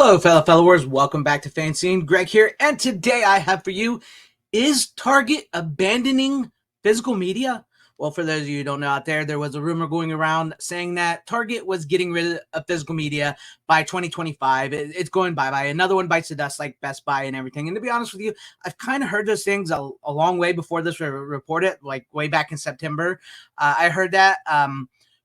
Hello, fellow followers. Welcome back to FanZcene. Greg here, and today I have for you, is Target abandoning physical media? Well, for those of you who don't know out there was a rumor going around saying that Target was getting rid of physical media by 2025. It's going bye-bye. Another one bites the dust like Best Buy and everything. And to be honest with you, I've kind of heard those things a long way before this was reported, like way back in September. I heard that,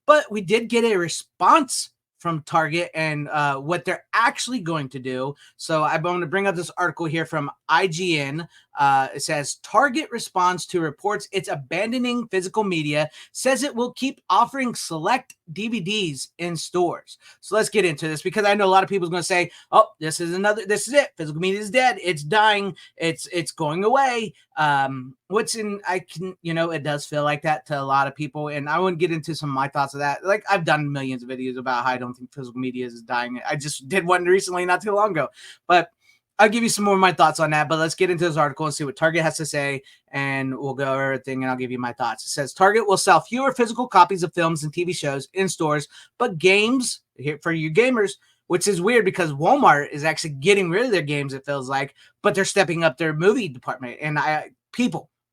but we did get a response from Target and what they're actually going to do. So I'm going to bring up this article here from IGN. It says Target responds to reports it's abandoning physical media, says it will keep offering select DVDs in stores. So let's get into this, because I know a lot of people are going to say, oh, this is it. Physical media is dead. It's dying. It's going away. It does feel like that to a lot of people. And I wouldn't get into some of my thoughts of that. Like, I've done millions of videos about how I don't think physical media is dying. I just did one recently, not too long ago, but I'll give you some more of my thoughts on that. But let's get into this article and see what Target has to say, and we'll go over everything, and I'll give you my thoughts. It says Target will sell fewer physical copies of films and TV shows in stores, but games, here for you gamers, which is weird because Walmart is actually getting rid of their games, it feels like, but they're stepping up their movie department. And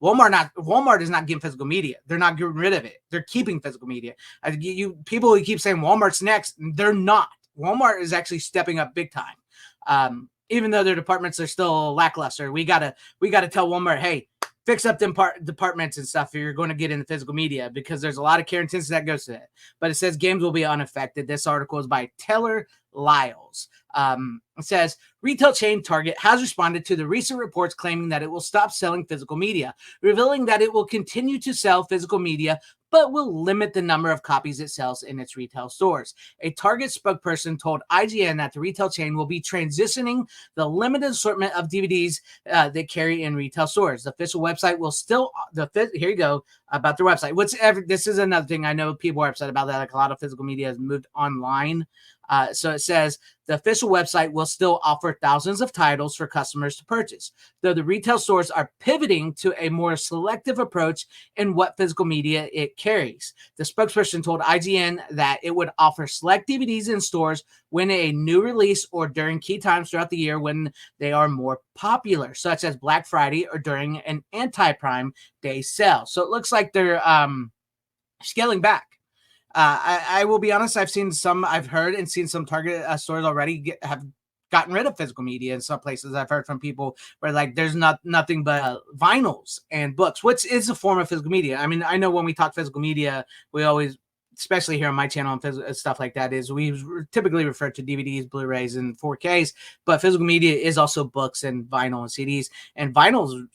Walmart is not getting physical media. They're not getting rid of it. They're keeping physical media. People who keep saying Walmart's next, they're not. Walmart is actually stepping up big time. Even though their departments are still lackluster, we gotta tell Walmart, hey, fix up them departments and stuff if you're going to get into physical media, because there's a lot of care and attention that goes to it. But it says games will be unaffected. This article is by Taylor Lyles. It says retail chain Target has responded to the recent reports claiming that it will stop selling physical media, revealing that it will continue to sell physical media but will limit the number of copies it sells in its retail stores. A Target spokesperson told IGN that the retail chain will be transitioning the limited assortment of DVDs they carry in retail stores. The official website will still, here you go, about their website. This is another thing I know people are upset about, that like a lot of physical media has moved online. So it says the official website will still offer thousands of titles for customers to purchase, though the retail stores are pivoting to a more selective approach in what physical media it carries. The spokesperson told IGN that it would offer select DVDs in stores when a new release or during key times throughout the year when they are more popular, such as Black Friday or during an anti-Prime Day sale. So it looks like they're scaling back. I will be honest, I've heard and seen some Target stores already have gotten rid of physical media in some places. I've heard from people where like there's nothing but vinyls and books, which is a form of physical media. I mean, I know when we talk physical media, we always, especially here on my channel and stuff like that, is we typically refer to DVDs, Blu-rays, and 4Ks, but physical media is also books and vinyl and CDs. And vinyls,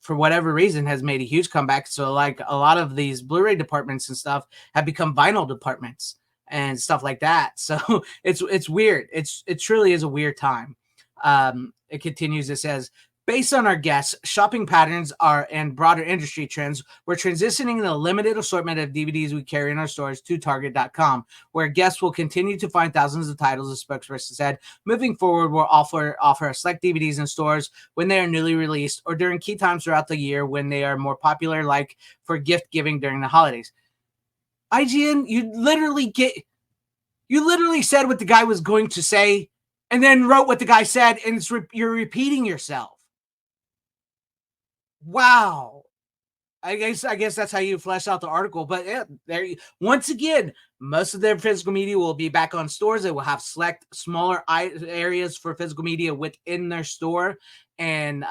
for whatever reason, has made a huge comeback. So like a lot of these Blu-ray departments and stuff have become vinyl departments and stuff like that. So it's weird. It truly is a weird time. It continues. It says, based on our guests, shopping patterns and broader industry trends, we're transitioning the limited assortment of DVDs we carry in our stores to Target.com, where guests will continue to find thousands of titles, the spokesperson said. Moving forward, we'll offer select DVDs in stores when they are newly released or during key times throughout the year when they are more popular, like for gift giving during the holidays. IGN, you literally said what the guy was going to say and then wrote what the guy said, and you're repeating yourself. Wow. I guess that's how you flesh out the article. But yeah, once again, most of their physical media will be back on stores. They will have select smaller areas for physical media within their store, and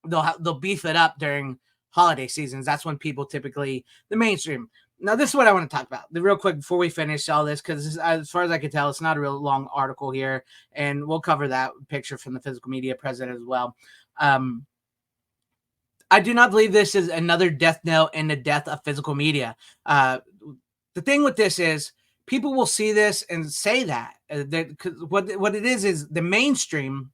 they'll beef it up during holiday seasons. That's when people typically, the mainstream. Now, this is what I want to talk about real quick before we finish all this, because as far as I can tell, it's not a real long article here, and we'll cover that picture from the physical media president as well. I do not believe this is another death knell in the death of physical media. The thing with this is people will see this and say that what it is the mainstream,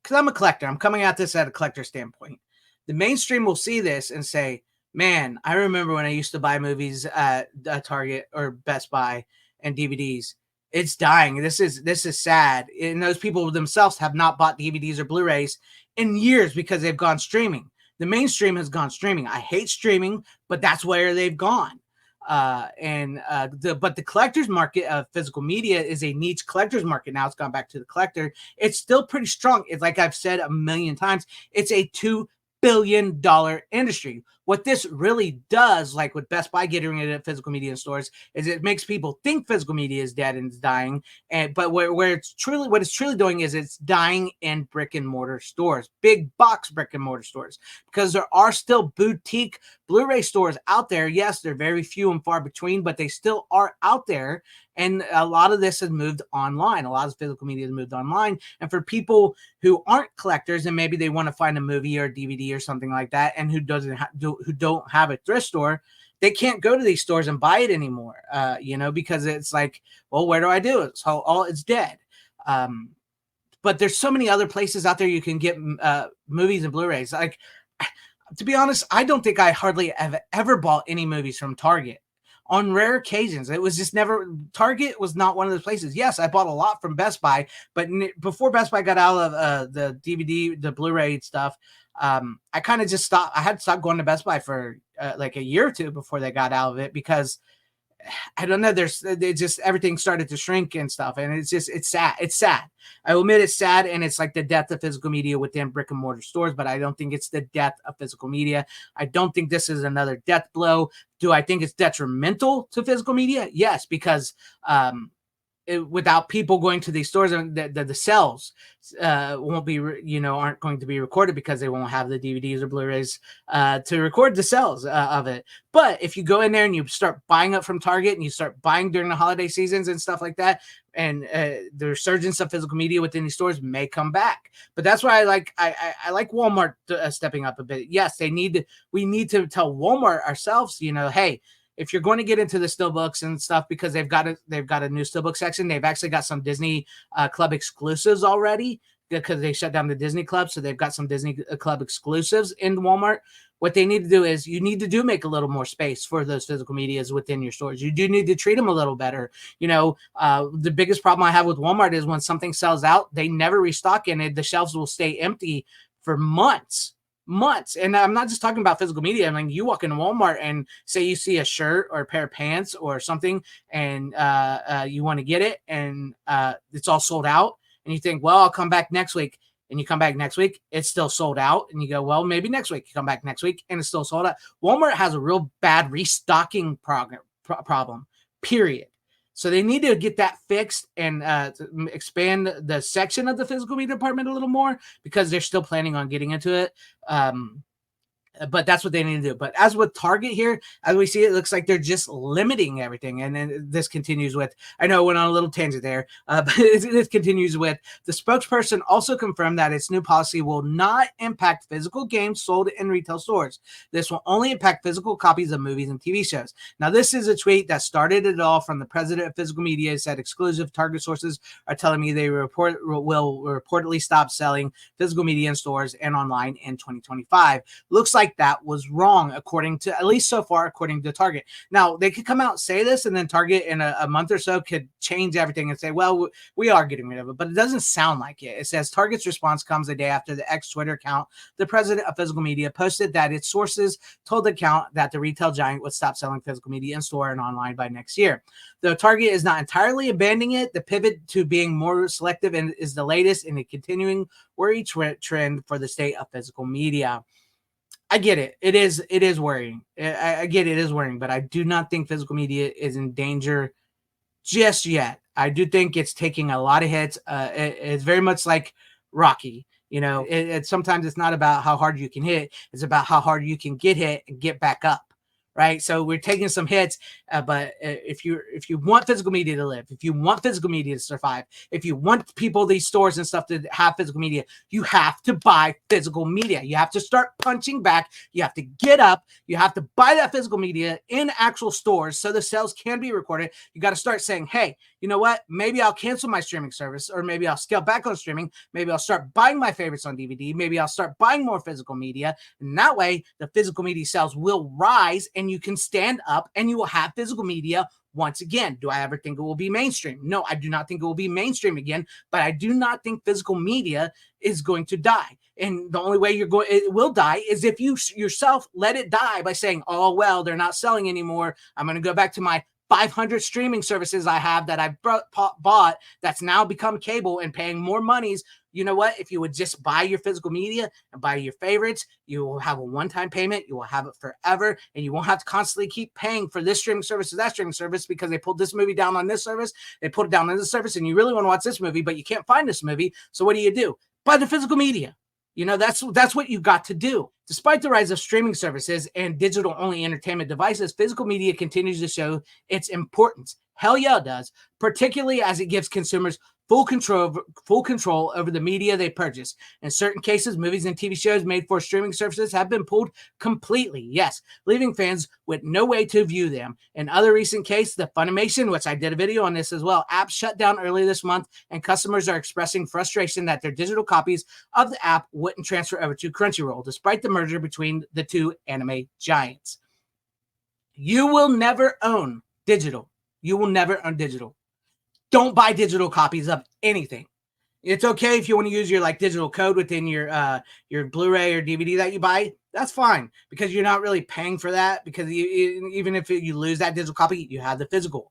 because I'm a collector. I'm coming at this at a collector standpoint. The mainstream will see this and say, man, I remember when I used to buy movies at Target or Best Buy and DVDs. It's dying. This is sad. And those people themselves have not bought DVDs or Blu-rays in years because they've gone streaming. The mainstream has gone streaming. I hate streaming, but that's where they've gone. But the collector's market of physical media is a niche collector's market. Now it's gone back to the collector. It's still pretty strong. It's like I've said a million times, it's a $2 billion industry. What this really does, like with Best Buy getting rid of physical media in stores, is it makes people think physical media is dead and is dying. But what it's truly doing is it's dying in brick and mortar stores, big box brick and mortar stores, because there are still boutique Blu-ray stores out there. Yes, they're very few and far between, but they still are out there. And a lot of this has moved online. A lot of physical media has moved online. And for people who aren't collectors and maybe they want to find a movie or a DVD or something like that, and who don't have a thrift store, they can't go to these stores and buy it anymore. Because it's like, well, where do I do it? So it's dead. But there's so many other places out there you can get movies and Blu-rays. Like, to be honest, I don't think I hardly have ever bought any movies from Target. On rare occasions, it was just never. Target was not one of those places. Yes, I bought a lot from Best Buy, but before Best Buy got out of the DVD, the Blu-ray stuff, I kind of just stopped. I had to stop going to Best Buy for like a year or two before they got out of it, because I don't know. Everything started to shrink and stuff, and it's sad. It's sad. I will admit it's sad, and it's like the death of physical media within brick and mortar stores. But I don't think it's the death of physical media. I don't think this is another death blow. Do I think it's detrimental to physical media? Yes, because without people going to these stores, and the sales won't be, aren't going to be recorded, because they won't have the DVDs or Blu-rays to record the sales of it. But if you go in there and you start buying up from Target, and you start buying during the holiday seasons and stuff like that, and the resurgence of physical media within these stores may come back. But that's why I like Walmart stepping up a bit. Yes, we need to tell Walmart ourselves, hey, if you're going to get into the steelbooks and stuff, because they've got a new steelbook section. They've actually got some Disney Club exclusives already, because they shut down the Disney Club. So they've got some Disney Club exclusives in Walmart. What they need to do is you need to make a little more space for those physical medias within your stores. You do need to treat them a little better. The biggest problem I have with Walmart is when something sells out, they never restock in it. The shelves will stay empty for months. And I'm not just talking about physical media. I mean, you walk into Walmart and say you see a shirt or a pair of pants or something, and you want to get it, and it's all sold out, and you think, well, I'll come back next week. And you come back next week, it's still sold out, and you go, well, maybe next week. You come back next week, and it's still sold out. Walmart has a real bad restocking problem, period. So they need to get that fixed and expand the section of the physical media department a little more, because they're still planning on getting into it. But that's what they need to do. But as with Target here, as we see, it looks like they're just limiting everything. And then this continues with, I know I went on a little tangent there, but this continues with, the spokesperson also confirmed that its new policy will not impact physical games sold in retail stores. This will only impact physical copies of movies and TV shows. Now, this is a tweet that started it all from the president of physical media. Said exclusive Target sources are telling me they will reportedly stop selling physical media in stores and online in 2025. Looks like that was wrong, according to, at least so far, according to Target. Now, they could come out and say this, and then Target in a month or so could change everything and say, well, we are getting rid of it. But it doesn't sound like it. It says Target's response comes a day after the Twitter account, the president of physical media, posted that its sources told the account that the retail giant would stop selling physical media in store and online by next year. Though Target is not entirely abandoning it, the pivot to being more selective and is the latest in a continuing worry trend for the state of physical media. I get it. It is worrying. I get it is worrying, but I do not think physical media is in danger just yet. I do think it's taking a lot of hits. It's very much like Rocky. Sometimes it's not about how hard you can hit. It's about how hard you can get hit and get back up. Right. So we're taking some hits, but if you want physical media to live, if you want physical media to survive, if you want people, these stores and stuff to have physical media, you have to buy physical media. You have to start punching back. You have to get up. You have to buy that physical media in actual stores so the sales can be recorded. You got to start saying, hey, you know what? Maybe I'll cancel my streaming service, or maybe I'll scale back on streaming. Maybe I'll start buying my favorites on DVD. Maybe I'll start buying more physical media. And that way, the physical media sales will rise, and you can stand up and you will have physical media Once again, do I ever think it will be mainstream? No, I do not think it will be mainstream again, but I do not think physical media is going to die. And the only way it will die is if you yourself let it die by saying, oh, well, they're not selling anymore. I'm going to go back to my 500 streaming services I have that I bought that's now become cable and paying more monies. You know what? If you would just buy your physical media and buy your favorites, you will have a one-time payment. You will have it forever, and you won't have to constantly keep paying for this streaming service or that streaming service because they pulled this movie down on this service, they put it down on this service, and you really want to watch this movie, but you can't find this movie. So what do? Buy the physical media. You know, that's what you got to do. Despite the rise of streaming services and digital-only entertainment devices, physical media continues to show its importance. Hell yeah, it does, particularly as it gives consumers full control over the media they purchase. In certain cases, movies and TV shows made for streaming services have been pulled completely, yes, leaving fans with no way to view them. In other recent cases, the Funimation, which I did a video on this as well, app shut down earlier this month, and customers are expressing frustration that their digital copies of the app wouldn't transfer over to Crunchyroll, despite the merger between the two anime giants. You will never own digital. You will never own digital. Don't buy digital copies of anything. It's okay if you want to use your digital code within your Blu-ray or DVD that you buy. That's fine because you're not really paying for that because even if you lose that digital copy, you have the physical.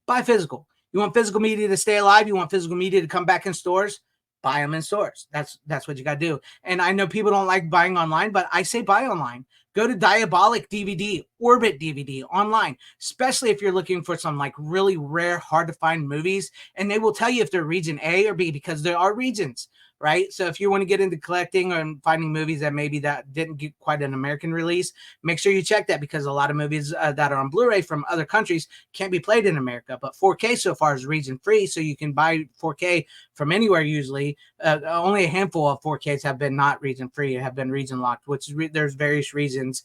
Buy physical. You want physical media to stay alive? You want physical media to come back in stores? Buy them in stores. That's what you got to do. And I know people don't like buying online, but I say buy online. Go to Diabolic DVD, Orbit DVD online, especially if you're looking for some really rare, hard to find movies. And they will tell you if they're region A or B because there are regions, right? So if you want to get into collecting or finding movies that maybe that didn't get quite an American release, make sure you check that because a lot of movies that are on Blu-ray from other countries can't be played in America. But 4K so far is region free, so you can buy 4K from anywhere usually. Only a handful of 4Ks have been not region free, have been region locked, which there's various reasons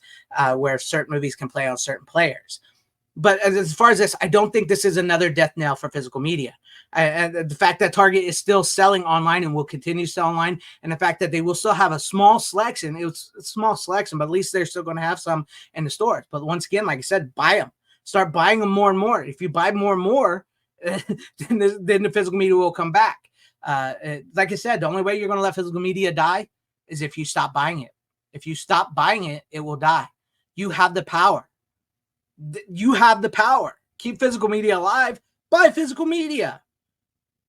where certain movies can play on certain players. But as far as this, I don't think this is another death knell for physical media. And the fact that Target is still selling online and will continue to sell online, and the fact that they will still have a small selection, it's a small selection, but at least they're still going to have some in the stores. But once again, like I said, buy them. Start buying them more and more. If you buy more and more, then the physical media will come back. Like I said, the only way you're going to let physical media die is if you stop buying it. If you stop buying it, it will die. You have the power. You have the power. Keep physical media alive. Buy physical media.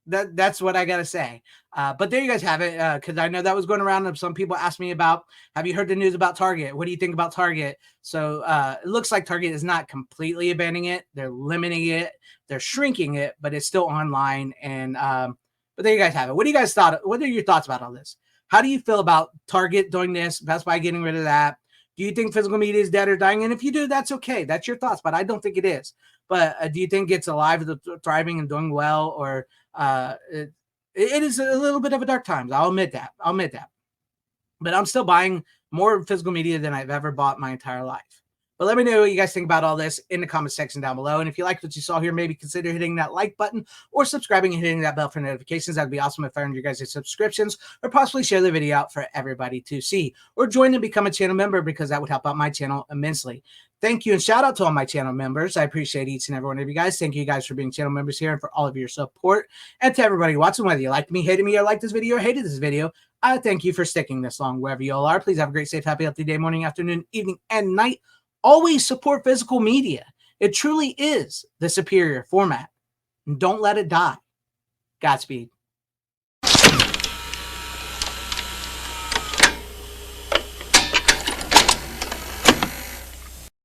That's what I gotta say. But there you guys have it. Because I know that was going around, and some people asked me about, have you heard the news about Target? What do you think about Target? So it looks like Target is not completely abandoning it. They're limiting it. They're shrinking it, but it's still online. And but there you guys have it. What do you guys thought? What are your thoughts about all this? How do you feel about Target doing this? Best Buy getting rid of that? Do you think physical media is dead or dying? And if you do, that's okay. That's your thoughts, but I don't think it is. But do you think it's alive, thriving, and doing well, or it is a little bit of a dark times? I'll admit that. But I'm still buying more physical media than I've ever bought my entire life. But let me know what you guys think about all this in the comment section down below. And if you liked what you saw here, maybe consider hitting that like button or subscribing and hitting that bell for notifications. That'd be awesome if I earned your guys' subscriptions, or possibly share the video out for everybody to see, or join and become a channel member because that would help out my channel immensely. Thank you and shout out to all my channel members. I appreciate each and every one of you guys. Thank you guys for being channel members here and for all of your support. And to everybody watching, whether you liked me, hated me, or liked this video, or hated this video, I thank you for sticking this long wherever you all are. Please have a great, safe, happy, healthy day, morning, afternoon, evening, and night. Always support physical media. It truly is the superior format. And don't let it die. Godspeed.